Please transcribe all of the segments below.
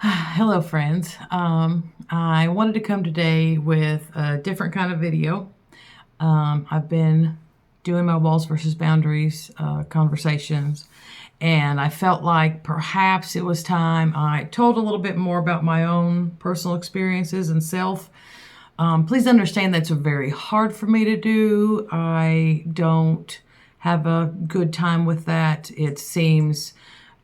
Hello, friends. I wanted to come today with a different kind of video. I've been doing my walls versus boundaries conversations, and I felt like perhaps it was time I told a little bit more about my own personal experiences and self. Please understand that's very hard for me to do. I don't have a good time with that. It seems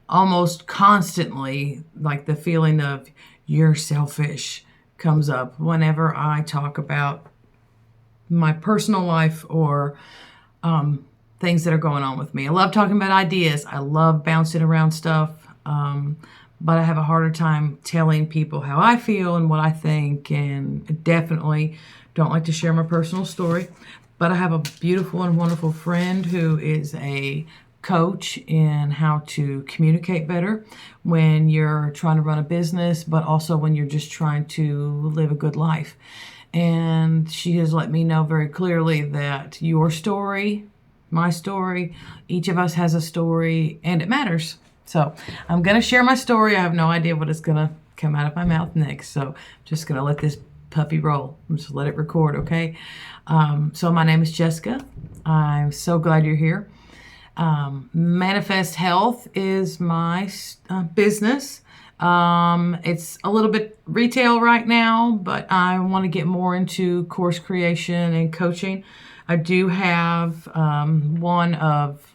almost constantly like the feeling of you're selfish comes up whenever I talk about my personal life or things that are going on with me. I love talking about ideas. I love bouncing around stuff. But I have a harder time telling people how I feel and what I think, and definitely don't like to share my personal story. But I have a beautiful and wonderful friend who is a coach in how to communicate better when you're trying to run a business, but also when you're just trying to live a good life. And she has let me know very clearly that your story, my story, each of us has a story, and it matters. So I'm going to share my story. I have no idea what is going to come out of my mouth next. So I'm just going to let this puppy roll. Just let it record, okay? So my name is Jessica. I'm so glad you're here. Manifest Health is my business. It's a little bit retail right now, but I want to get more into course creation and coaching. I do have one of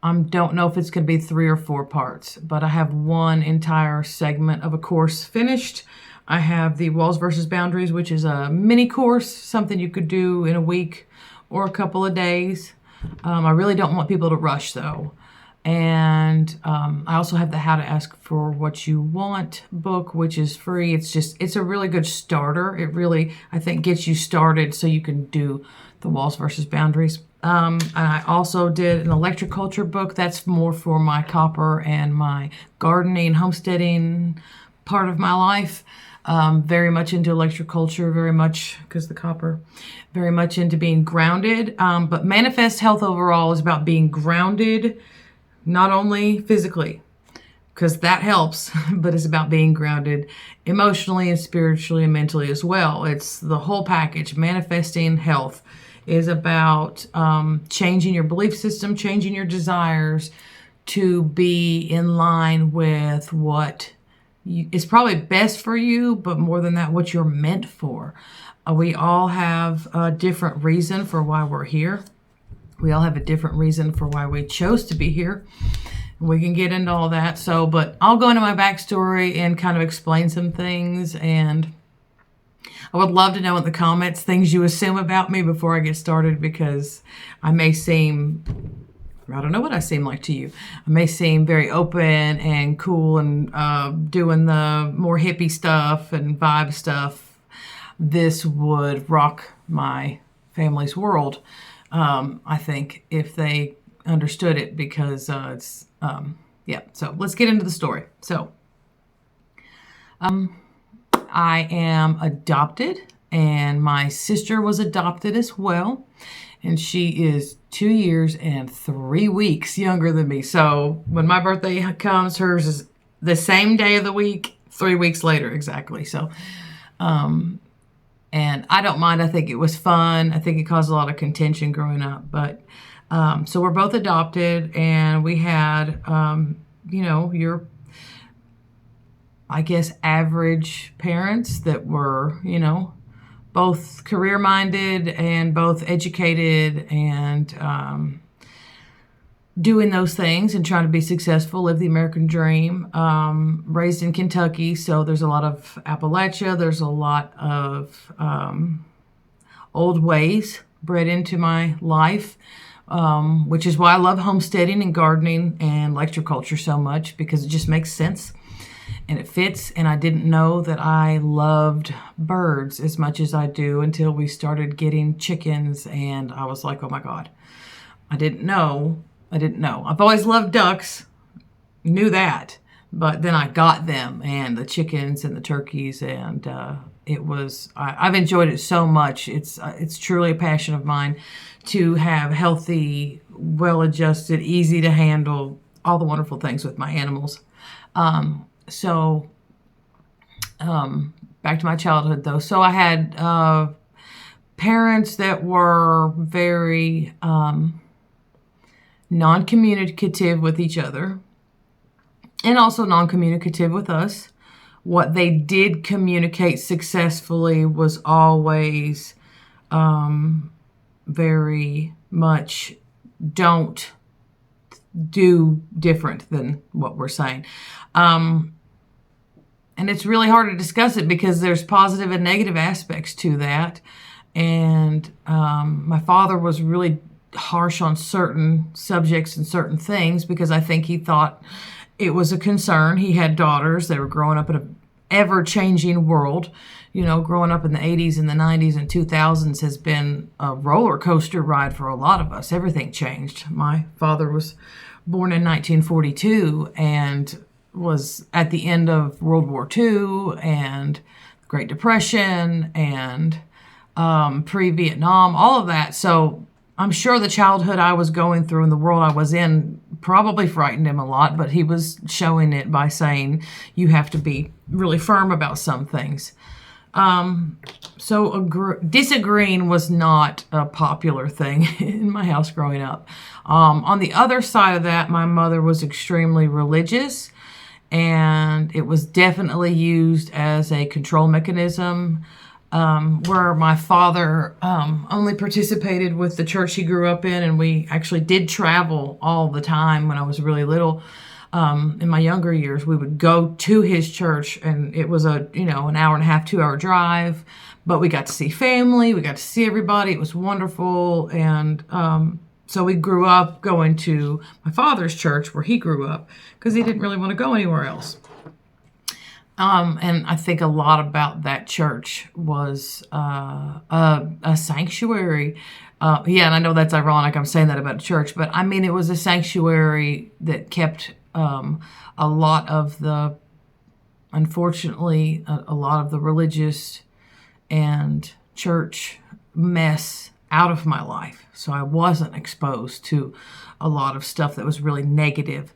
don't know if it's going to be 3 or 4 parts, but I have one entire segment of a course finished. I have the Walls versus Boundaries, which is a mini course, something you could do in a week or a couple of days. I really don't want people to rush though. And I also have the How to Ask for What You Want book, which is free. It's a really good starter. It really, I think, gets you started so you can do the Walls versus Boundaries. And I also did an electroculture book. That's more for my copper and my gardening, homesteading part of my life. Very much into electroculture, very much because the copper, very much into being grounded. But Manifest Health overall is about being grounded, not only physically, because that helps, but it's about being grounded emotionally and spiritually and mentally as well. It's the whole package. Manifesting Health is about changing your belief system, changing your desires to be in line with what is probably best for you, but more than that, what you're meant for. We all have a different reason for why we're here. We all have a different reason for why we chose to be here. We can get into all that. But I'll go into my backstory and kind of explain some things, and I would love to know in the comments things you assume about me before I get started, because I don't know what I seem like to you. I may seem very open and cool and doing the more hippie stuff and vibe stuff. This would rock my family's world, I think, if they understood it, because So let's get into the story. I am adopted, and my sister was adopted as well, and she is 2 years and 3 weeks younger than me. So when my birthday comes, hers is the same day of the week, 3 weeks later exactly. And I don't mind. I think it was fun. I think it caused a lot of contention growing up, but so we're both adopted, and we had your, I guess, average parents that were, both career-minded and both educated and doing those things and trying to be successful, live the American dream. Raised in Kentucky, so there's a lot of Appalachia. There's a lot of old ways bred into my life, which is why I love homesteading and gardening and electroculture so much, because it just makes sense. And it fits, and I didn't know that I loved birds as much as I do until we started getting chickens, and I was like, oh my God, I didn't know. I've always loved ducks, knew that, but then I got them, and the chickens and the turkeys, and I've enjoyed it so much. It's truly a passion of mine to have healthy, well-adjusted, easy to handle, all the wonderful things with my animals. So Back to my childhood, though. So I had parents that were very non-communicative with each other and also non-communicative with us. What they did communicate successfully was always very much don't do different than what we're saying. And it's really hard to discuss it because there's positive and negative aspects to that. And my father was really harsh on certain subjects and certain things because I think he thought it was a concern. He had daughters. They were growing up in an ever-changing world. You know, growing up in the 80s and the 90s and 2000s has been a roller coaster ride for a lot of us. Everything changed. My father was born in 1942 and was at the end of World War II and the Great Depression and pre-Vietnam, all of that. So I'm sure the childhood I was going through and the world I was in probably frightened him a lot, but he was showing it by saying you have to be really firm about some things. So disagreeing was not a popular thing in my house growing up. On the other side of that, my mother was extremely religious, and it was definitely used as a control mechanism. Where my father only participated with the church he grew up in, and we actually did travel all the time when I was really little. In my younger years, we would go to his church, and it was an hour and a half, 2 hour drive, but we got to see family, we got to see everybody. It was wonderful. And so we grew up going to my father's church where he grew up because he didn't really want to go anywhere else. And I think a lot about that church was a sanctuary. And I know that's ironic. I'm saying that about a church, but I mean, it was a sanctuary that kept a lot of the, unfortunately, a lot of the religious and church mess out of my life. So I wasn't exposed to a lot of stuff that was really negative.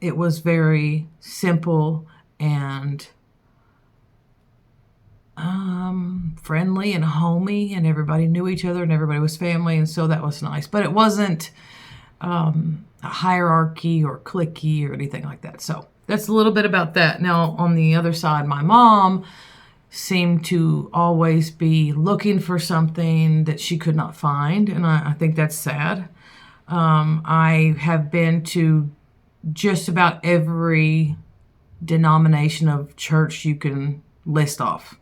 It was very simple and friendly and homey, and everybody knew each other and everybody was family, and so that was nice. But it wasn't a hierarchy or cliquey or anything like that. So that's a little bit about that. Now, on the other side, my mom seemed to always be looking for something that she could not find, and I think that's sad. I have been to just about every denomination of church you can list off.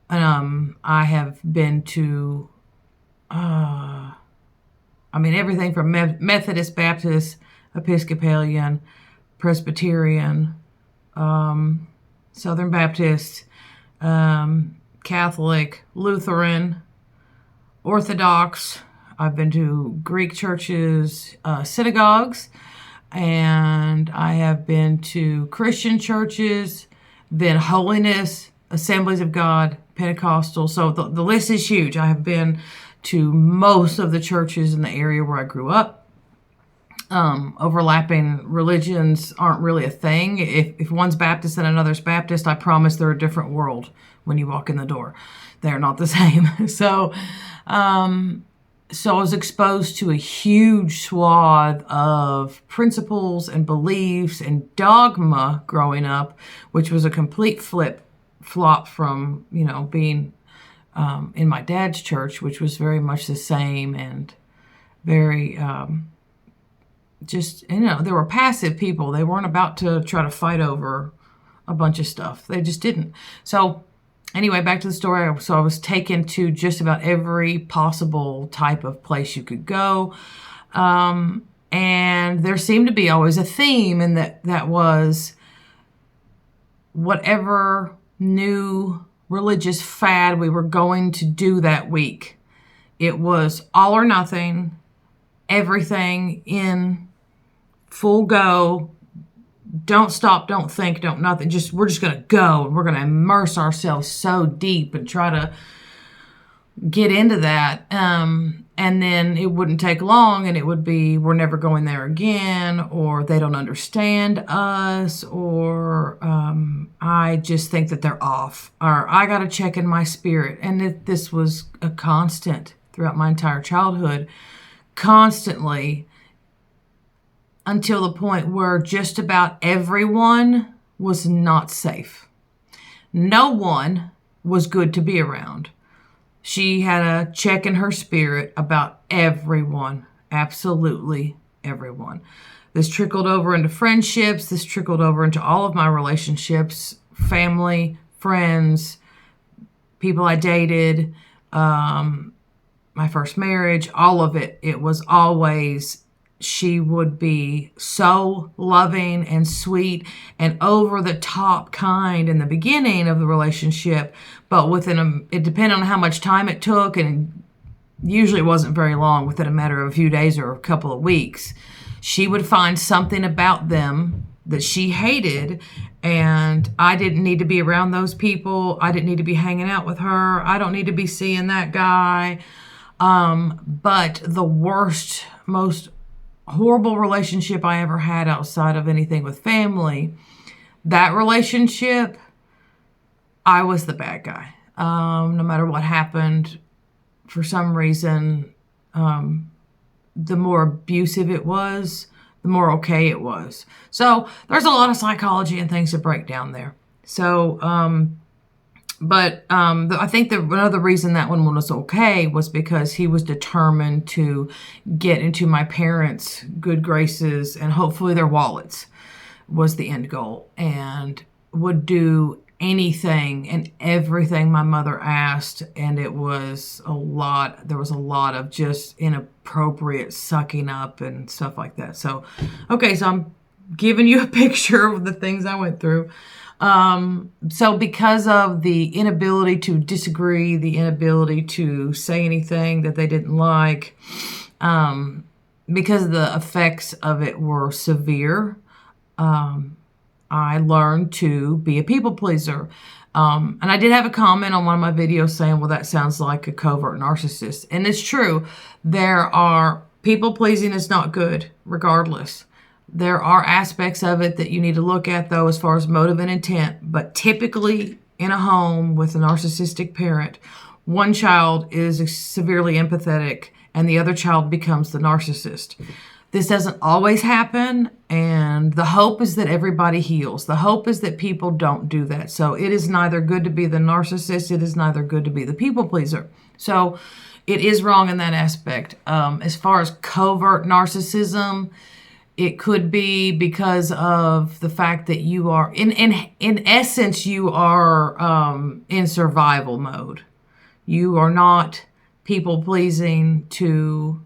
I have been to, everything from Methodist, Baptist, Episcopalian, Presbyterian, Southern Baptist, Catholic, Lutheran, Orthodox. I've been to Greek churches, synagogues, and I have been to Christian churches, then Holiness, Assemblies of God, Pentecostal. So the list is huge. I have been to most of the churches in the area where I grew up. Overlapping religions aren't really a thing. If one's Baptist and another's Baptist, I promise they're a different world when you walk in the door. They're not the same. So I was exposed to a huge swath of principles and beliefs and dogma growing up, which was a complete flop from, being in my dad's church, which was very much the same and very there were passive people. They weren't about to try to fight over a bunch of stuff. They just didn't. So anyway, back to the story. So I was taken to just about every possible type of place you could go. And there seemed to be always a theme, and that was whatever new religious fad we were going to do that week. It was all or nothing, everything in full go. Don't stop, don't think, don't nothing. We're just going to go, and we're going to immerse ourselves so deep and try to get into that. And then it wouldn't take long and it would be, we're never going there again, or they don't understand us, or I just think that they're off, or I got to check in my spirit. And this was a constant throughout my entire childhood, constantly, until the point where just about everyone was not safe. No one was good to be around. She had a check in her spirit about everyone, absolutely everyone. This trickled over into friendships. This trickled over into all of my relationships, family, friends, people I dated, my first marriage, all of it. It was always, she would be so loving and sweet and over the top kind in the beginning of the relationship, but it depended on how much time it took, and usually it wasn't very long, within a matter of a few days or a couple of weeks, she would find something about them that she hated, and I didn't need to be around those people. I didn't need to be hanging out with her. I don't need to be seeing that guy. But the worst, most horrible relationship I ever had outside of anything with family, that relationship, I was the bad guy. No matter what happened, for some reason, the more abusive it was, the more okay it was. So there's a lot of psychology and things to break down there. So, I think another reason that one was okay was because he was determined to get into my parents' good graces, and hopefully their wallets was the end goal, and would do anything and everything my mother asked. And it was there was a lot of just inappropriate sucking up and stuff like that. So I'm giving you a picture of the things I went through. So because of the inability to disagree, the inability to say anything that they didn't like, because the effects of it were severe, I learned to be a people pleaser. And I did have a comment on one of my videos saying, well, that sounds like a covert narcissist. And it's true. People pleasing is not good, regardless. There are aspects of it that you need to look at, though, as far as motive and intent. But typically in a home with a narcissistic parent, one child is severely empathetic and the other child becomes the narcissist. This doesn't always happen, and the hope is that everybody heals. The hope is that people don't do that. So it is neither good to be the narcissist, it is neither good to be the people pleaser. So it is wrong in that aspect. As far as covert narcissism, it could be because of the fact that you are, in essence, you are in survival mode. You are not people pleasing to...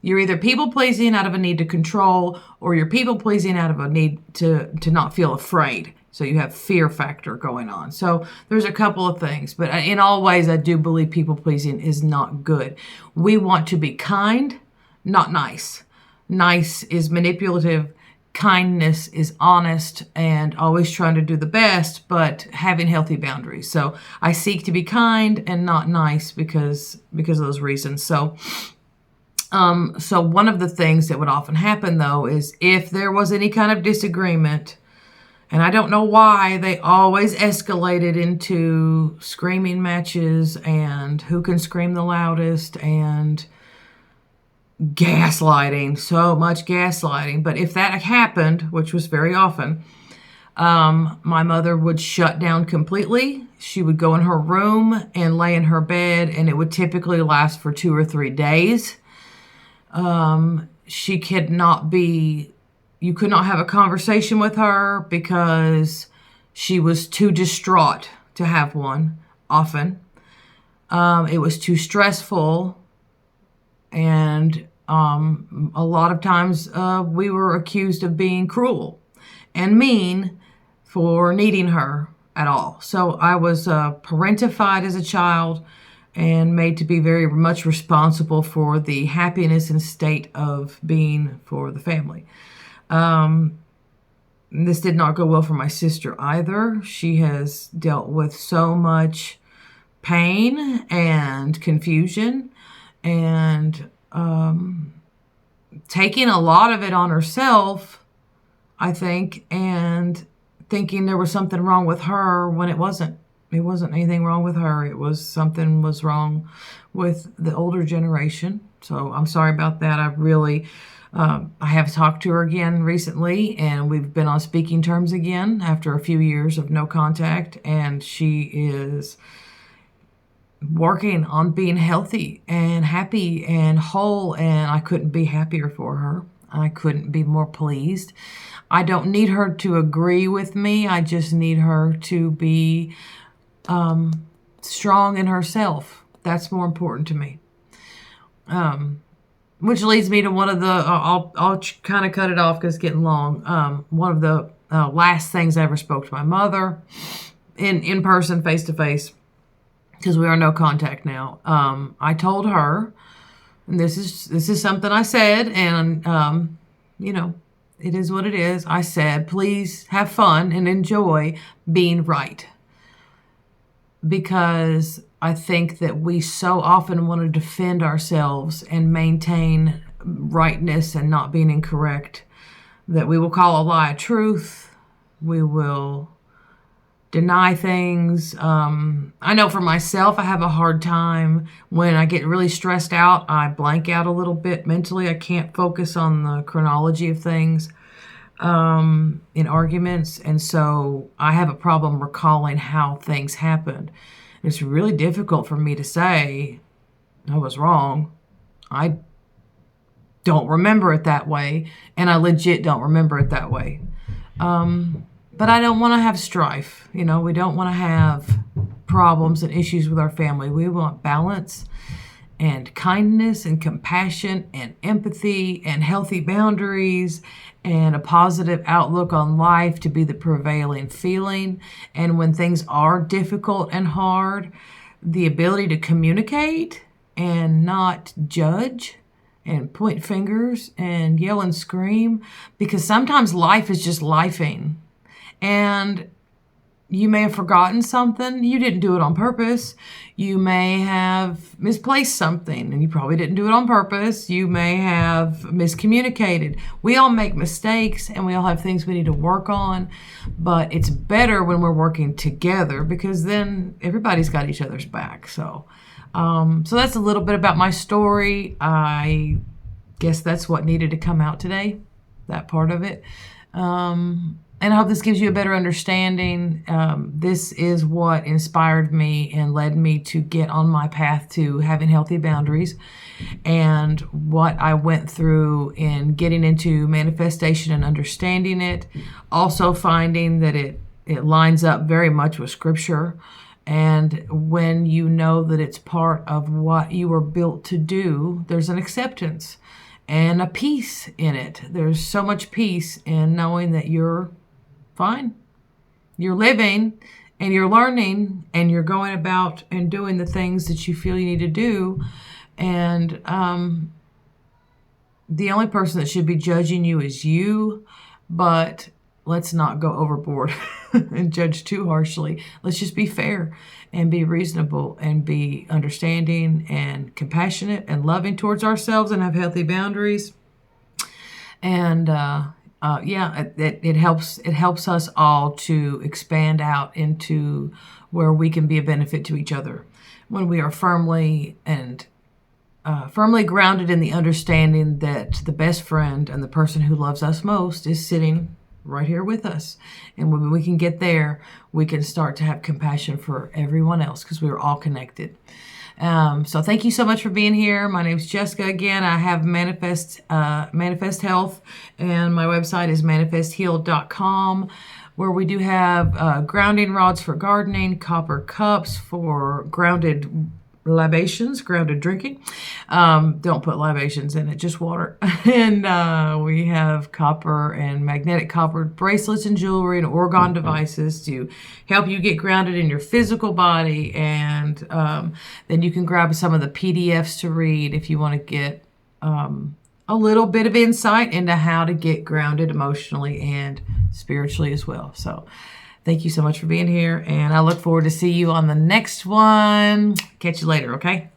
You're either people pleasing out of a need to control, or you're people pleasing out of a need to not feel afraid. So you have fear factor going on. So there's a couple of things, but in all ways, I do believe people pleasing is not good. We want to be kind, not nice. Nice is manipulative. Kindness is honest and always trying to do the best, but having healthy boundaries. So I seek to be kind and not nice because of those reasons. So one of the things that would often happen, though, is if there was any kind of disagreement, and I don't know why they always escalated into screaming matches and who can scream the loudest and gaslighting, so much gaslighting. But if that happened, which was very often, my mother would shut down completely. She would go in her room and lay in her bed, and it would typically last for 2 or 3 days. She could not be, you could not have a conversation with her because she was too distraught to have one often. It was too stressful. And a lot of times we were accused of being cruel and mean for needing her at all. So I was parentified as a child and made to be very much responsible for the happiness and state of being for the family. This did not go well for my sister either. She has dealt with so much pain and confusion and taking a lot of it on herself, I think, and thinking there was something wrong with her when it wasn't. It wasn't anything wrong with her. It was something was wrong with the older generation. So I'm sorry about that. I have talked to her again recently, and we've been on speaking terms again after a few years of no contact, and she is working on being healthy and happy and whole, and I couldn't be happier for her. I couldn't be more pleased. I don't need her to agree with me. I just need her to be strong in herself. That's more important to me. Which leads me to one of the, I'll kind of cut it off because it's getting long. One of the last things I ever spoke to my mother in person, face to face, because we are no contact now. I told her, and this is something I said, and it is what it is. I said, please have fun and enjoy being right. Because I think that we so often want to defend ourselves and maintain rightness and not being incorrect, that we will call a lie a truth. We will deny things. I know for myself, I have a hard time when I get really stressed out. I blank out a little bit mentally. I can't focus on the chronology of things in arguments. And so I have a problem recalling how things happened. It's really difficult for me to say I was wrong. I don't remember it that way. And I legit don't remember it that way. But I don't want to have strife. We don't want to have problems and issues with our family. We want balance and kindness and compassion and empathy and healthy boundaries and a positive outlook on life to be the prevailing feeling. And when things are difficult and hard, the ability to communicate and not judge and point fingers and yell and scream, because sometimes life is just lifing. And you may have forgotten something. You didn't do it on purpose. You may have misplaced something, and you probably didn't do it on purpose. You may have miscommunicated. We all make mistakes, and we all have things we need to work on. But it's better when we're working together, because then everybody's got each other's back. So that's a little bit about my story. I guess that's what needed to come out today, that part of it. And I hope this gives you a better understanding. This is what inspired me and led me to get on my path to having healthy boundaries, and what I went through in getting into manifestation and understanding it. Also finding that it lines up very much with Scripture. And when you know that it's part of what you were built to do, there's an acceptance and a peace in it. There's so much peace in knowing that you're fine. You're living and you're learning and you're going about and doing the things that you feel you need to do. And the only person that should be judging you is you. But let's not go overboard and judge too harshly. Let's just be fair and be reasonable and be understanding and compassionate and loving towards ourselves and have healthy boundaries. And it helps us all to expand out into where we can be a benefit to each other when we are firmly grounded in the understanding that the best friend and the person who loves us most is sitting right here with us. And when we can get there, we can start to have compassion for everyone else, because we are all connected. So thank you so much for being here. My name is Jessica again. I have Manifest Health, and my website is manifesthealed.com, where we do have grounding rods for gardening, copper cups for grounded libations, grounded drinking. Don't put libations in it, just water. And we have copper and magnetic copper bracelets and jewelry and orgone devices to help you get grounded in your physical body. And then you can grab some of the PDFs to read if you want to get a little bit of insight into how to get grounded emotionally and spiritually as well. So Thank you so much for being here, and I look forward to see you on the next one. Catch you later, okay?